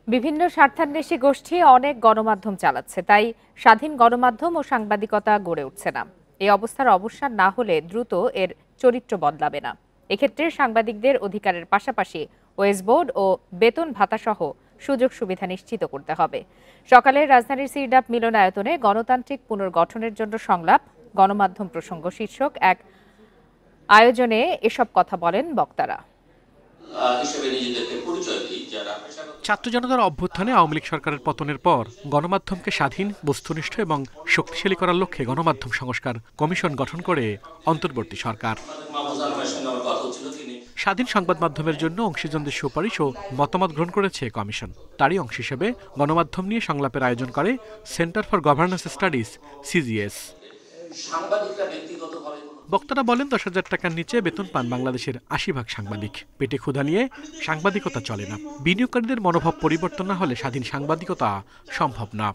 বিভিন্ন স্বার্থান্বেষী গোষ্ঠী অনেক গণমাধ্যম চালাচ্ছে, তাই স্বাধীন গণমাধ্যম ও সাংবাদিকতা গড়ে উঠছে না। এই অবস্থার অবসান না হলে দ্রুত এর চরিত্র বদলাবে না। এক্ষেত্রে সাংবাদিকদের অধিকারের পাশাপাশি ওয়েজ বোর্ড ও বেতন ভাতাসহ সুযোগ সুবিধা নিশ্চিত করতে হবে। সকালে রাজধানীর সিরডাপ মিলনায়তনে গণতান্ত্রিক পুনর্গঠনের জন্য সংলাপ, গণমাধ্যম প্রসঙ্গ শীর্ষক এক আয়োজনে এসব কথা বলেন বক্তারা। ছাত্র জনতার অভ্যুত্থানে আওয়ামী লীগ সরকারের পতনের পর গণমাধ্যমকে স্বাধীন, বস্তুনিষ্ঠ এবং শক্তিশালী করার লক্ষ্যে গণমাধ্যম সংস্কার কমিশন গঠন করে অন্তর্বর্তী সরকার। স্বাধীন সংবাদ মাধ্যমের জন্য অংশীজনদের সুপারিশ ও মতামত গ্রহণ করেছে কমিশন। তারই অংশ হিসেবে গণমাধ্যম নিয়ে সংলাপের আয়োজন করে centre for governance studies, CGS. বক্তারা বলেন, 10,000 টাকার নিচে বেতন পান বাংলাদেশের 80% সাংবাদিক। পেটে ক্ষুধা নিয়ে সাংবাদিকতা চলে না। বিনিয়োগকারীদের মনোভাব পরিবর্তন না হলে স্বাধীন সাংবাদিকতা সম্ভব না।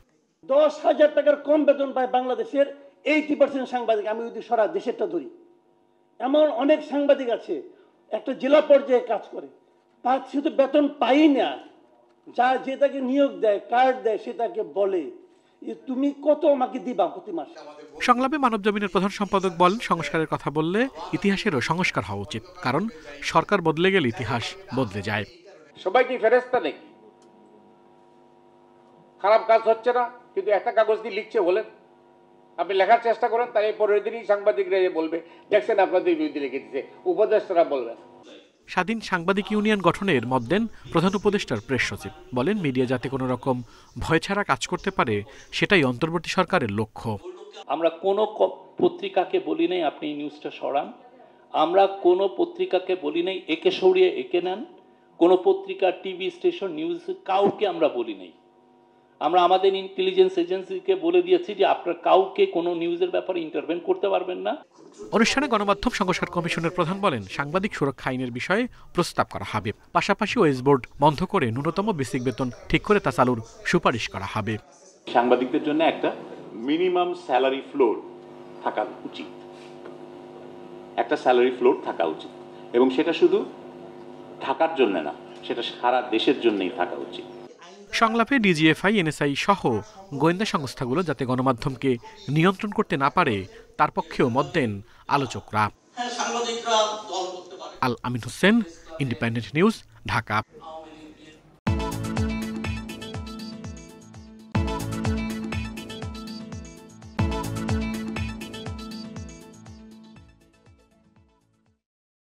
10,000 টাকার কম বেতন পায় বাংলাদেশের 80% সাংবাদিক। আমি যদি সারা দেশেরটা ধরি, এমন অনেক সাংবাদিক আছে একটা জেলা পর্যায়ে কাজ করে, তার শুধু বেতন পাই না, যা যে তাকে নিয়োগ দেয়, কার্ড দেয়, সে তাকে বলে তুমি কত আমাকে দিবা প্রতি মাসে। সংলাপে মানবজমিনের প্রধান সম্পাদক বলেন, সংস্কারের কথা বললে ইতিহাসেরও সংস্কার হওয়া উচিত, কারণ সরকার বদলে গেলে ইতিহাস বদলে যায়। সবাই কি ফেরেশতা নাকি? খারাপ কাজ হচ্ছে না, কিন্তু একটা কাগজ দিয়ে লিখছে বলেন, আপনি লেখার চেষ্টা করেন, তাই পরের দিনই সাংবাদিকরা বলবে দেখছেন আপনাদের বিরুদ্ধে লিখে দিচ্ছে, উপদেষ্টারা বলবেন। স্বাধীন সাংবাদিক ইউনিয়ন গঠনের মত দেন প্রধান উপদেষ্টার প্রেস সচিব। বলেন, মিডিয়া যাতে কোনো রকম ভয় ছাড়া কাজ করতে পারে, সেটাই অন্তর্বর্তী সরকারের লক্ষ্য। আমরা কোনো পত্রিকাকে বলি নাই আপনি নিউজটা সরান, আমরা কোনো পত্রিকাকে বলি নাই একে সরিয়ে একে নেন, কোনো পত্রিকা, টিভি স্টেশন, নিউজ কাউকে আমরা বলি নাই। আমরা আমাদের ইন্টেলিজেন্স এজেন্সিকে বলে দিয়েছি যে আপনারা কাউকে কোনো নিউজের ব্যাপারে ইন্টারভেন করতে পারবেন না। অনুষ্ঠানে গণমাধ্যম সংস্কার কমিশনের প্রধান বলেন, সাংবাদিক সুরক্ষা আইনের বিষয়ে প্রস্তাব করা হবে। পাশাপাশি ওয়েজ বোর্ড বন্ধ করে ন্যূনতম বেসিক বেতন ঠিক করে তা চালুর সুপারিশ করা হবে। সাংবাদিকদের জন্য একটা মিনিমাম স্যালারি ফ্লোর থাকা উচিত, একটা স্যালারি ফ্লোর থাকা উচিত, এবং সেটা শুধু ঢাকার জন্য না, সেটা সারা দেশের জন্যই থাকা উচিত। সংলাপে ডিজিএফআই, এনএসআই সহ গোয়েন্দা সংস্থাগুলো যাতে গণমাধ্যমকে নিয়ন্ত্রণ করতে না পারে, তার পক্ষেও মত দেন আলোচকরা। আল আমিন হোসেন, ইন্ডিপেন্ডেন্ট নিউজ, ঢাকা।